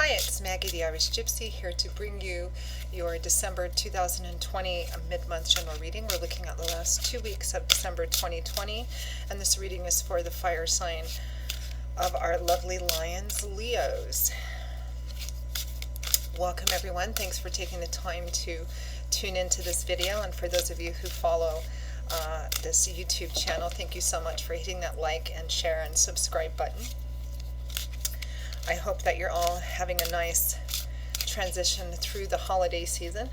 Hi, it's Maggie the Irish Gypsy here to bring you your December 2020 mid-month general reading. We're looking at the last 2 weeks of December 2020, and this reading is for the fire sign of our lovely lions, Leos. Welcome everyone. Thanks for taking the time to tune into this video, and for those of you who follow this YouTube channel, thank you so much for hitting that like and share and subscribe button. I hope that you're all having a nice transition through the holiday season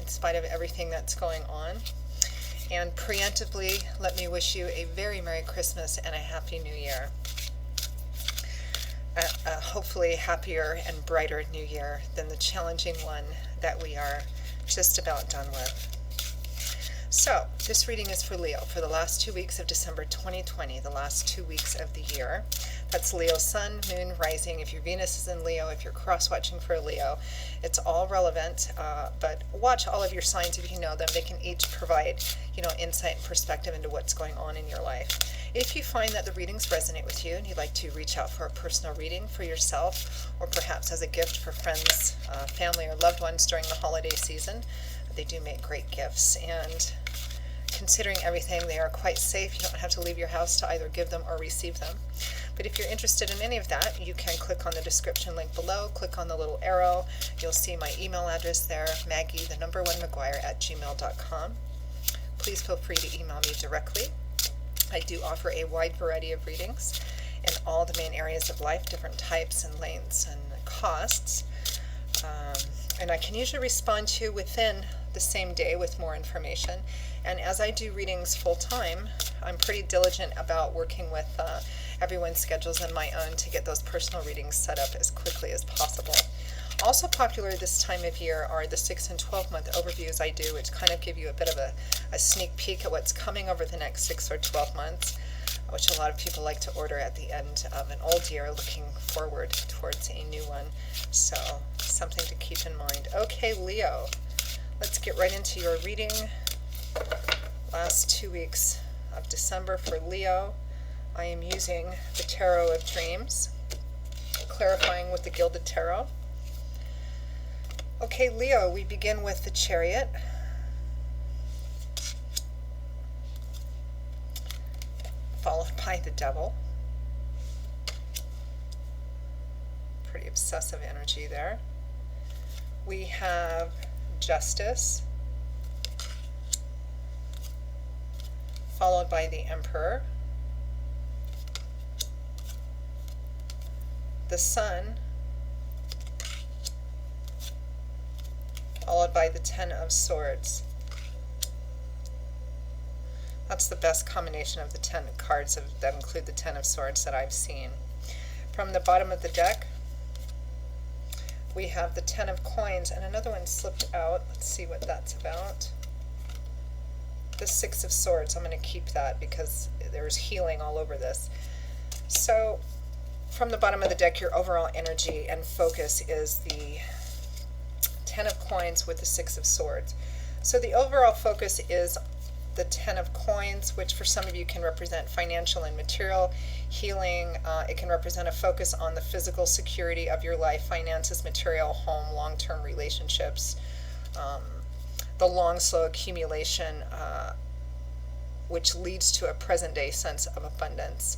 in spite of everything that's going on. And preemptively, let me wish you a very Merry Christmas and a Happy New Year. Hopefully happier and brighter New Year than the challenging one that we are just about done with. So, this reading is for Leo for the last 2 weeks of December 2020, the last 2 weeks of the year. That's Leo sun, moon, rising. If your Venus is in Leo, if you're cross-watching for a Leo, it's all relevant, but watch all of your signs if you know them. They can each provide, insight and perspective into what's going on in your life. If you find that the readings resonate with you and you'd like to reach out for a personal reading for yourself, or perhaps as a gift for friends, family, or loved ones during the holiday season, they do make great gifts, and considering everything, they are quite safe. You don't have to leave your house to either give them or receive them. But if you're interested in any of that, you can click on the description link below, click on the little arrow. You'll see my email address there, Maggie1McGuire@gmail.com. Please feel free to email me directly. I do offer a wide variety of readings in all the main areas of life, different types and lengths and costs. And I can usually respond to you within the same day with more information. And as I do readings full time, I'm pretty diligent about working with everyone's schedules and my own to get those personal readings set up as quickly as possible. Also popular this time of year are the 6 and 12 month overviews I do, which kind of give you a bit of a sneak peek at what's coming over the next 6 or 12 months, which a lot of people like to order at the end of an old year, looking forward towards a new one. So something to keep in mind. Okay, Leo, let's get right into your reading. Last 2 weeks of December for Leo. I am using the Tarot of Dreams, clarifying with the Gilded Tarot. Okay, Leo, we begin with the Chariot. Followed by the Devil. Pretty obsessive energy there. We have Justice, followed by the Emperor, the Sun, followed by the Ten of Swords. That's the best combination of the 10 cards that include the Ten of Swords that I've seen. From the bottom of the deck, we have the 10 of Coins, and another one slipped out. Let's see what that's about. The 6 of Swords. I'm going to keep that because there's healing all over this. So from the bottom of the deck, your overall energy and focus is the 10 of Coins with the 6 of Swords. So the overall focus is the 10 of Coins, which for some of you can represent financial and material healing. It can represent a focus on the physical security of your life, finances, material, home, long-term relationships, the long, slow accumulation, which leads to a present-day sense of abundance.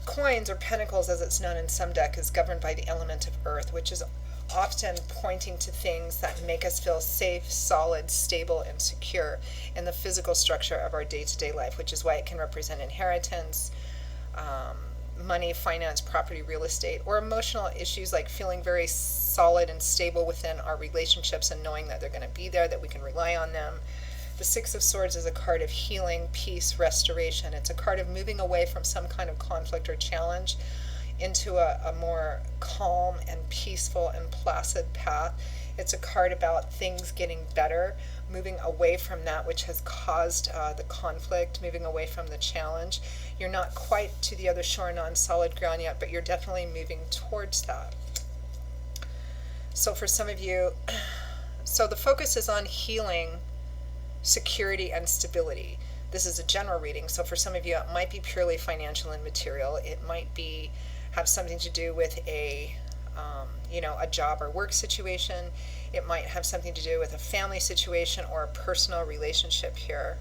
Coins, or pentacles as it's known in some deck, is governed by the element of earth, which is often pointing to things that make us feel safe, solid, stable, and secure in the physical structure of our day-to-day life, which is why it can represent inheritance, money, finance, property, real estate, or emotional issues like feeling very solid and stable within our relationships and knowing that they're going to be there, that we can rely on them. The 6 of Swords is a card of healing, peace, restoration. It's a card of moving away from some kind of conflict or challenge into a more calm and peaceful and placid path. It's a card about things getting better, moving away from that which has caused the conflict, moving away from the challenge. You're not quite to the other shore and on solid ground yet, but you're definitely moving towards that. So for some of you, so the focus is on healing, security, and stability. This is a general reading, so for some of you it might be purely financial and material. It might be have something to do with a a job or work situation. It might have something to do with a family situation or a personal relationship here.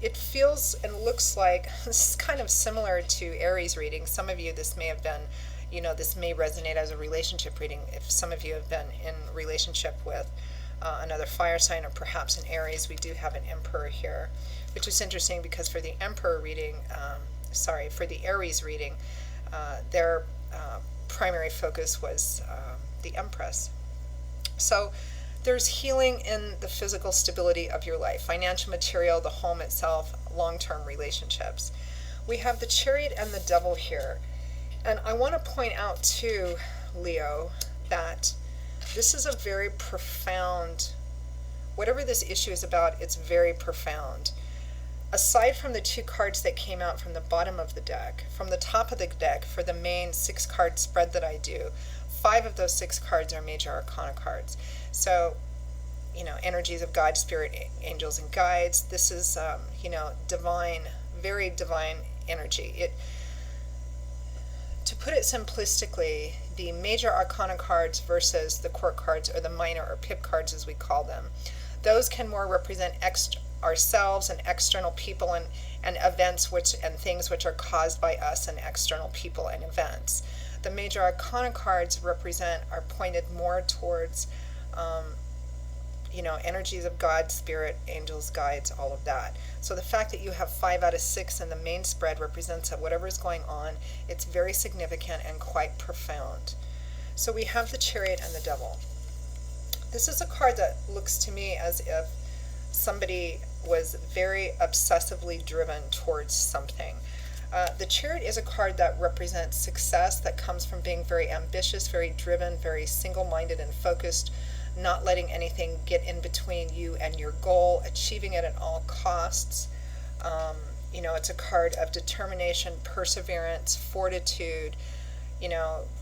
It feels and looks like this is kind of similar to Aries reading. Some of you, this may have been, this may resonate as a relationship reading if some of you have been in relationship with another fire sign, or perhaps an Aries. We do have an Emperor here, which is interesting because for the Emperor reading, for the Aries reading, their primary focus was the Empress. So there's healing in the physical stability of your life, financial, material, the home itself, long-term relationships. We have the Chariot and the Devil here. And I want to point out too, Leo, that this is a very profound, whatever this issue is about, it's very profound. Aside from the 2 cards that came out from the bottom of the deck, from the top of the deck for the main 6-card spread that I do, 5 of those 6 cards are major arcana cards. So, energies of God, spirit, angels, and guides. This is, divine, very divine energy. To put it simplistically, the major arcana cards versus the court cards, or the minor or pip cards as we call them, those can more represent ourselves and external people and events and things which are caused by us and external people and events. The major arcana cards are pointed more towards energies of God, spirit, angels, guides, all of that. So the fact that you have 5 out of 6 in the main spread represents that whatever is going on, it's very significant and quite profound. So we have the Chariot and the Devil. This is a card that looks to me as if somebody was very obsessively driven towards something. The Chariot is a card that represents success, that comes from being very ambitious, very driven, very single-minded and focused, not letting anything get in between you and your goal, achieving it at all costs. It's a card of determination, perseverance, fortitude,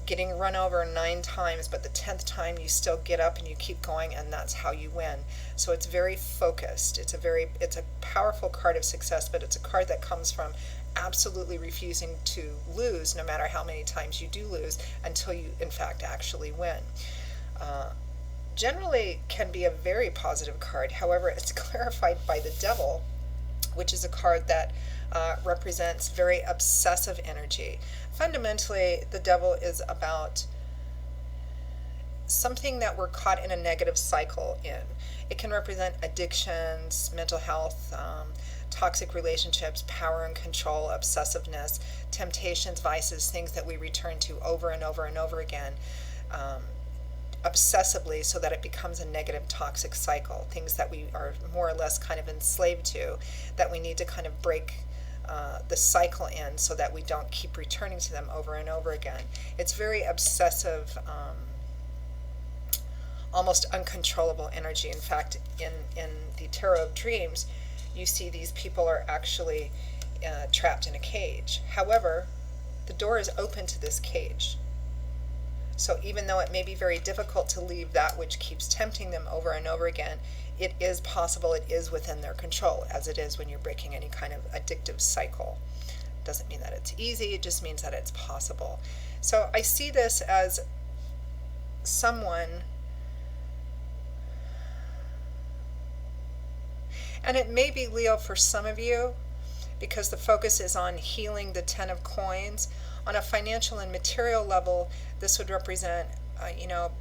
getting run over 9 times, but the 10th time you still get up and you keep going, and that's how you win. So it's very focused. It's a powerful card of success, but it's a card that comes from absolutely refusing to lose, no matter how many times you do lose, until you in fact actually win. Generally can be a very positive card. However, it's clarified by the Devil, which is a card that represents very obsessive energy. Fundamentally, the Devil is about something that we're caught in a negative cycle in. It can represent addictions, mental health, toxic relationships, power and control, obsessiveness, temptations, vices, things that we return to over and over and over again, obsessively, so that it becomes a negative toxic cycle, things that we are more or less kind of enslaved to, that we need to kind of break the cycle in so that we don't keep returning to them over and over again. It's very obsessive, almost uncontrollable energy. In fact, in the Tarot of Dreams, you see these people are actually trapped in a cage. However, the door is open to this cage. So even though it may be very difficult to leave that which keeps tempting them over and over again, it is possible, it is within their control, as it is when you're breaking any kind of addictive cycle. Doesn't mean that it's easy, it just means that it's possible. So I see this as someone, and it may be, Leo, for some of you, because the focus is on healing the 10 of coins. On a financial and material level, this would represent,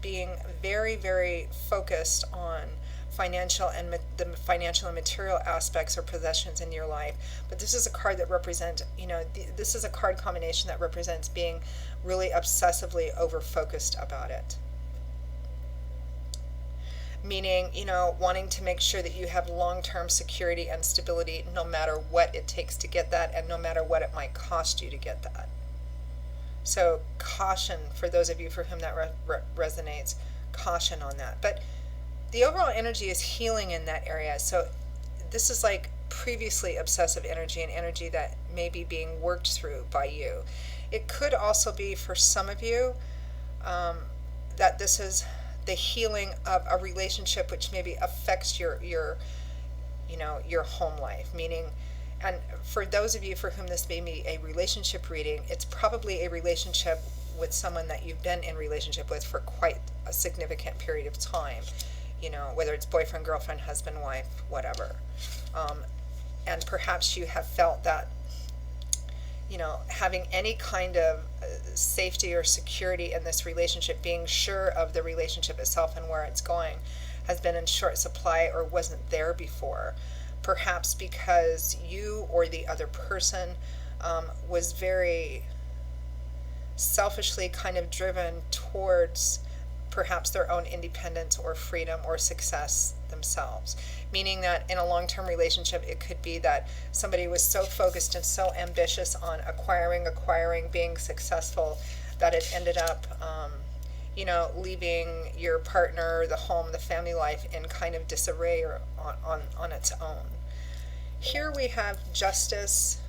being very, very focused on the financial and material aspects or possessions in your life. But this is a card that represents, this is a card combination that represents being really obsessively over-focused about it. Meaning, wanting to make sure that you have long-term security and stability no matter what it takes to get that, and no matter what it might cost you to get that. So caution, for those of you for whom that resonates, caution on that. But the overall energy is healing in that area. So this is like previously obsessive energy, and energy that may be being worked through by you. It could also be for some of you that this is the healing of a relationship which maybe affects your home life, meaning, and for those of you for whom this may be a relationship reading, it's probably a relationship with someone that you've been in relationship with for quite a significant period of time, whether it's boyfriend, girlfriend, husband, wife, whatever. And perhaps you have felt that, having any kind of safety or security in this relationship, being sure of the relationship itself and where it's going, has been in short supply or wasn't there before. Perhaps because you or the other person was very selfishly kind of driven towards perhaps their own independence or freedom or success themselves. Meaning that in a long-term relationship, it could be that somebody was so focused and so ambitious on acquiring, being successful, that it ended up, leaving your partner, the home, the family life in kind of disarray or on its own. Here we have justice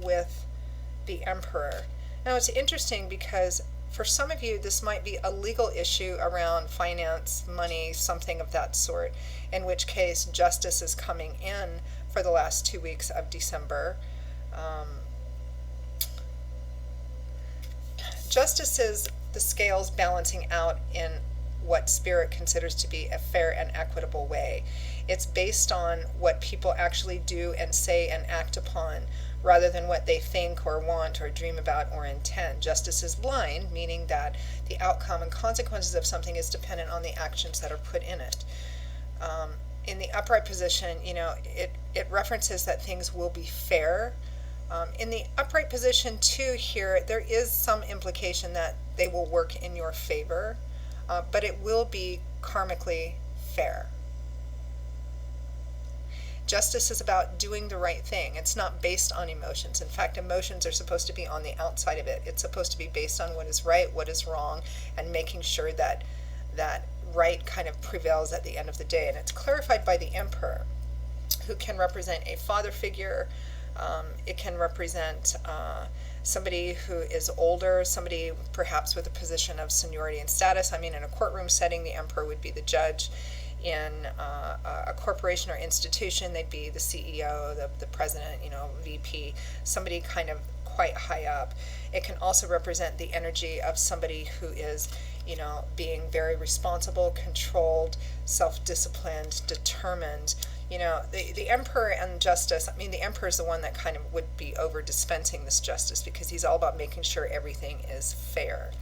with the Emperor. Now it's interesting because for some of you, this might be a legal issue around finance, money, something of that sort, in which case justice is coming in for the last 2 weeks of December. Justice is the scales balancing out in what Spirit considers to be a fair and equitable way. It's based on what people actually do and say and act upon, rather than what they think or want or dream about or intend. Justice is blind, meaning that the outcome and consequences of something is dependent on the actions that are put in it. In the upright position, it references that things will be fair. In the upright position too here, there is some implication that they will work in your favor, but it will be karmically fair. Justice is about doing the right thing. It's not based on emotions. In fact, emotions are supposed to be on the outside of it. It's supposed to be based on what is right, what is wrong, and making sure that that right kind of prevails at the end of the day. And it's clarified by the Emperor, who can represent a father figure. It can represent somebody who is older, somebody perhaps with a position of seniority and status. I mean, in a courtroom setting, the Emperor would be the judge. In a corporation or institution, they'd be the CEO, the president, VP, somebody kind of quite high up. It can also represent the energy of somebody who is, being very responsible, controlled, self-disciplined, determined. The Emperor and justice, the Emperor is the one that kind of would be over dispensing this justice, because he's all about making sure everything is fair.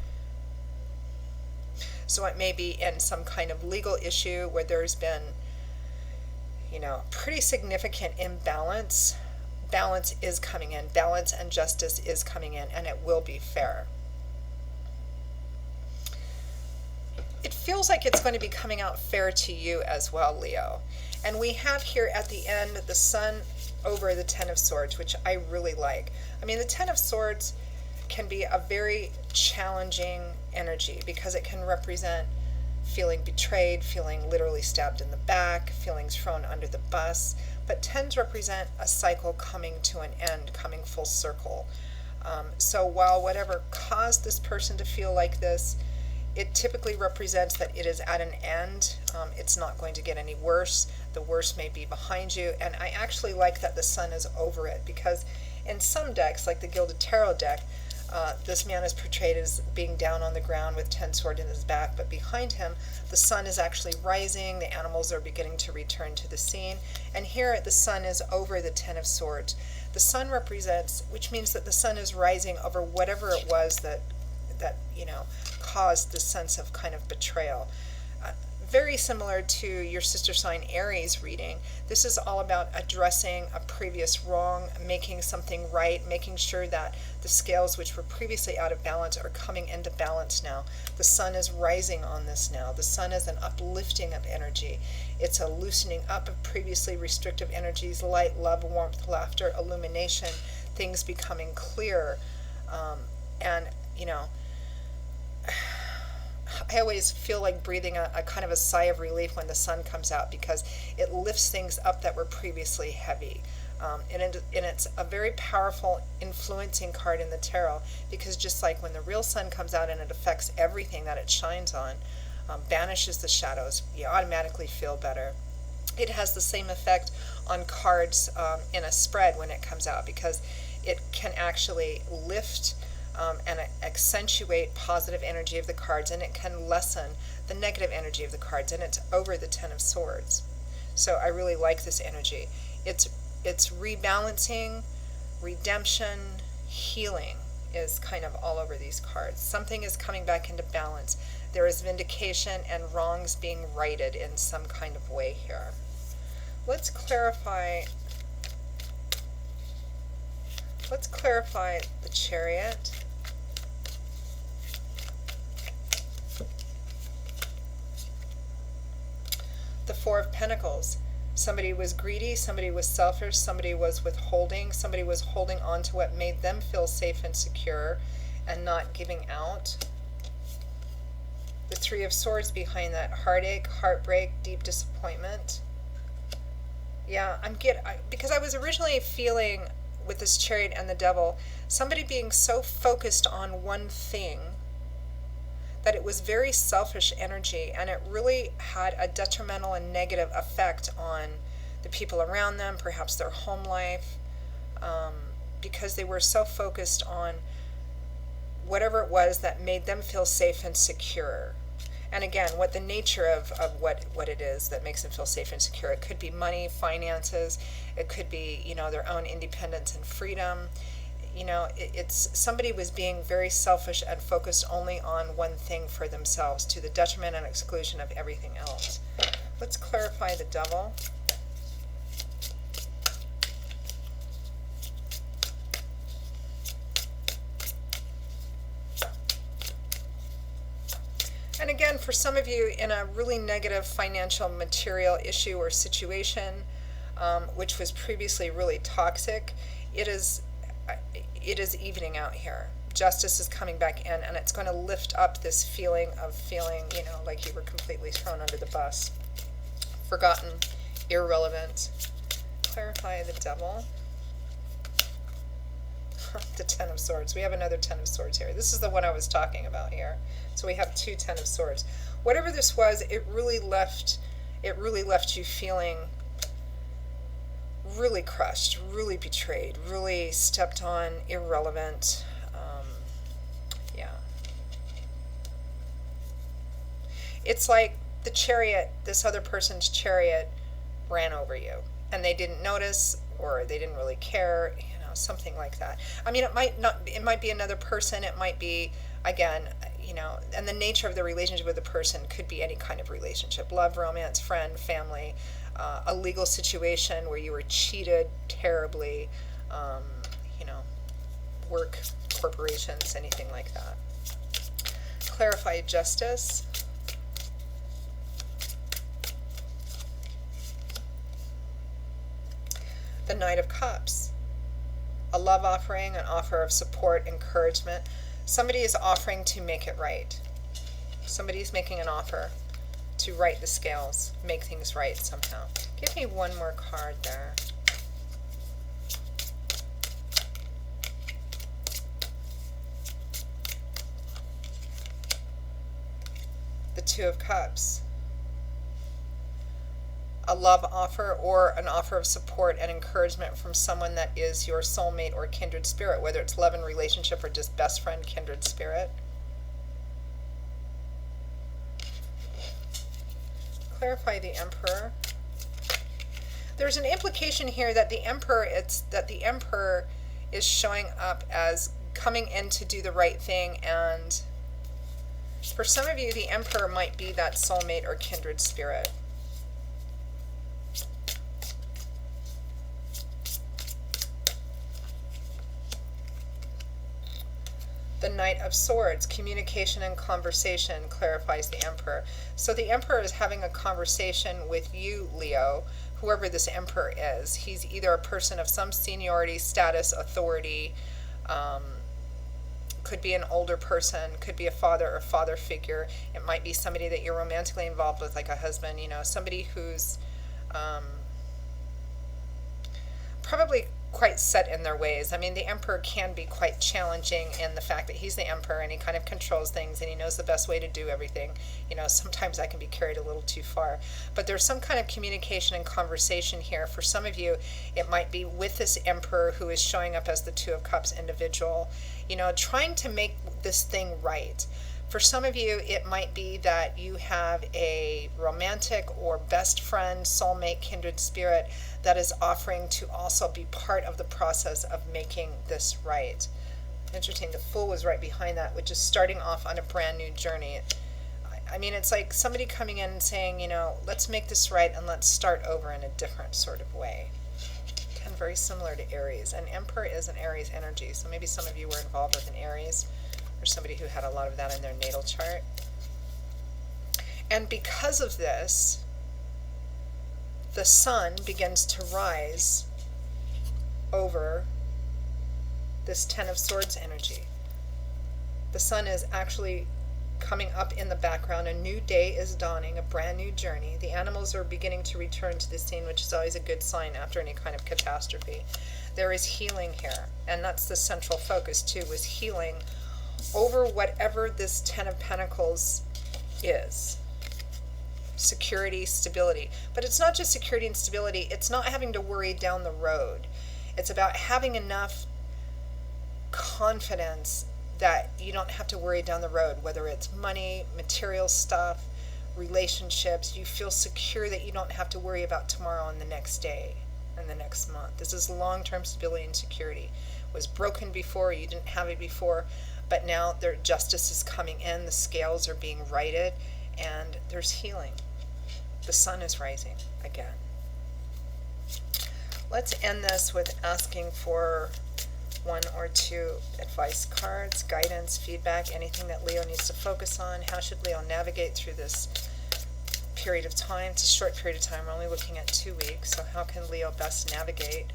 So it may be in some kind of legal issue where there's been, pretty significant imbalance. Balance is coming in. Balance and justice is coming in, and it will be fair. It feels like it's going to be coming out fair to you as well, Leo. And we have here at the end the Sun over the Ten of Swords, which I really like. The Ten of Swords can be a very challenging energy because it can represent feeling betrayed, feeling literally stabbed in the back, feelings thrown under the bus. But tens represent a cycle coming to an end, coming full circle. So while whatever caused this person to feel like this, it typically represents that it is at an end. It's not going to get any worse. The worst may be behind you. And I actually like that the Sun is over it, because in some decks, like the Gilded Tarot deck, this man is portrayed as being down on the ground with 10 swords in his back, but behind him the sun is actually rising, the animals are beginning to return to the scene, and here the sun is over the 10 of swords. The sun represents, which means that the sun is rising over whatever it was that caused the sense of kind of betrayal. Very similar to your sister sign Aries reading, this is all about addressing a previous wrong, making something right, making sure that the scales which were previously out of balance are coming into balance now. The sun is rising on this now. The sun is an uplifting of energy. It's a loosening up of previously restrictive energies, light, love, warmth, laughter, illumination, things becoming clear. I always feel like breathing a kind of a sigh of relief when the sun comes out, because it lifts things up that were previously heavy. And it's a very powerful influencing card in the tarot, because just like when the real sun comes out and it affects everything that it shines on, banishes the shadows, you automatically feel better. It has the same effect on cards in a spread when it comes out, because it can actually lift and accentuate positive energy of the cards, and it can lessen the negative energy of the cards, and it's over the Ten of Swords. So I really like this energy. It's rebalancing, redemption, healing is kind of all over these cards. Something is coming back into balance. There is vindication and wrongs being righted in some kind of way here. Let's clarify the Chariot. The Four of Pentacles. Somebody was greedy, somebody was selfish, somebody was withholding, somebody was holding on to what made them feel safe and secure and not giving out. The Three of Swords behind that. Heartache, heartbreak, deep disappointment. Yeah, because I was originally feeling with this Chariot and the Devil, somebody being so focused on one thing that it was very selfish energy, and it really had a detrimental and negative effect on the people around them, perhaps their home life, because they were so focused on whatever it was that made them feel safe and secure. And again, what the nature of what it is that makes them feel safe and secure. It could be money, finances, it could be, their own independence and freedom. It's somebody was being very selfish and focused only on one thing for themselves, to the detriment and exclusion of everything else. Let's clarify the Devil. And again, for some of you in a really negative financial material issue or situation, which was previously really toxic, it is evening out here. Justice is coming back in, and it's going to lift up this feeling like you were completely thrown under the bus. Forgotten, irrelevant. Clarify the Devil. The Ten of Swords. We have another Ten of Swords here. This is the one I was talking about here. So we have two Ten of Swords. Whatever this was, it really left you feeling really crushed, really betrayed, really stepped on, irrelevant. Yeah. It's like the Chariot, this other person's Chariot ran over you, and they didn't notice, or they didn't really care, something like that. I mean, it might be another person, it might be, again, and the nature of the relationship with the person could be any kind of relationship: love, romance, friend, family, a legal situation where you were cheated terribly, work, corporations, anything like that. Clarify justice. The Knight of Cups. A love offering, an offer of support, encouragement. Somebody is offering to make it right. Somebody's making an offer to right the scales, make things right somehow. Give me one more card there. The Two of Cups. A love offer or an offer of support and encouragement from someone that is your soulmate or kindred spirit, whether it's love and relationship or just best friend, kindred spirit. Clarify the Emperor. There's an implication here that the Emperor is showing up as coming in to do the right thing, and for some of you, the Emperor might be that soulmate or kindred spirit. The Knight of Swords, communication and conversation, clarifies the Emperor. So the Emperor is having a conversation with you, Leo, whoever this Emperor is. He's either a person of some seniority, status, authority, could be an older person, could be a father or father figure. It might be somebody that you're romantically involved with, like a husband, somebody who's probably quite set in their ways. I mean, the emperor can be quite challenging in the fact that he's the emperor and he kind of controls things and he knows the best way to do everything. You know, sometimes that can be carried a little too far. But there's some kind of communication and conversation here. For some of you, it might be with this emperor who is showing up as the Two of Cups individual, you know, trying to make this thing right. For some of you, it might be that you have a romantic or best friend, soulmate, kindred spirit that is offering to also be part of the process of making this right. Interesting, the Fool was right behind that, which is starting off on a brand new journey. I mean, it's like somebody coming in and saying, you know, let's make this right and let's start over in a different sort of way. Again, very similar to Aries. And Emperor is an Aries energy, so maybe some of you were involved with an Aries, or somebody who had a lot of that in their natal chart. And because of this, the sun begins to rise over this Ten of Swords energy. The sun is actually coming up in the background. A new day is dawning, a brand new journey. The animals are beginning to return to the scene, which is always a good sign after any kind of catastrophe. There is healing here, and that's the central focus too, was healing over whatever this Ten of Pentacles is. Security, stability. But it's not just security and stability, it's not having to worry down the road. It's about having enough confidence that you don't have to worry down the road, whether it's money, material stuff, relationships. You feel secure that you don't have to worry about tomorrow and the next day and the next month. This is long-term stability and security. It was broken before, you didn't have it before, but now their justice is coming in, the scales are being righted, and there's healing. The sun is rising again. Let's end this with asking for one or two advice cards, guidance, feedback, anything that Leo needs to focus on. How should Leo navigate through this period of time? It's a short period of time. We're only looking at 2 weeks. So how can Leo best navigate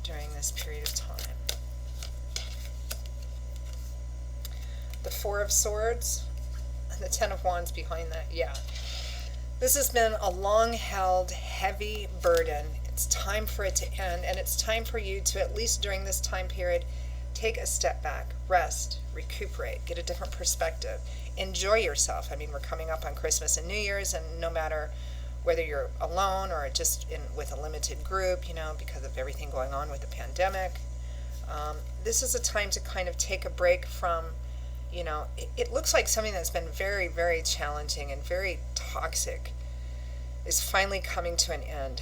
during this period of time? The Four of Swords and the Ten of Wands behind that. Yeah. This has been a long-held, heavy burden. It's time for it to end, and it's time for you to, at least during this time period, take a step back, rest, recuperate, get a different perspective, enjoy yourself. I mean, we're coming up on Christmas and New Year's, and no matter whether you're alone or just with a limited group, you know, because of everything going on with the pandemic, this is a time to kind of take a break from, you know, it looks like something that's been very, very challenging and very toxic is finally coming to an end.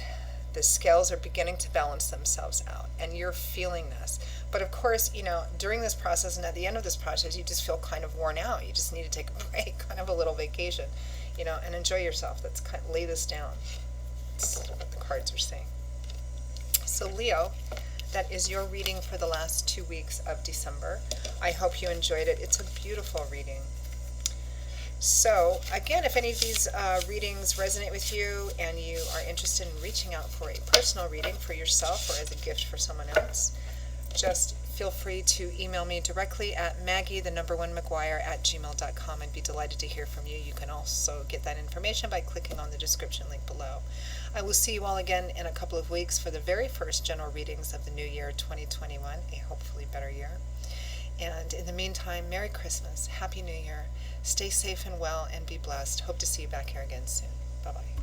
The scales are beginning to balance themselves out, and you're feeling this. But of course, you know, during this process and at the end of this process, you just feel kind of worn out. You just need to take a break, kind of a little vacation, you know, and enjoy yourself. Let's kind of lay this down. That's what the cards are saying. So Leo, that is your reading for the last 2 weeks of December. I hope you enjoyed it. It's a beautiful reading. So, again, if any of these readings resonate with you and you are interested in reaching out for a personal reading for yourself or as a gift for someone else, just feel free to email me directly at maggie1mcguire@gmail.com. I'd be delighted to hear from you. You can also get that information by clicking on the description link below. I will see you all again in a couple of weeks for the very first general readings of the new year 2021, a hopefully better year. And in the meantime, Merry Christmas, Happy New Year, stay safe and well, and be blessed. Hope to see you back here again soon. Bye-bye.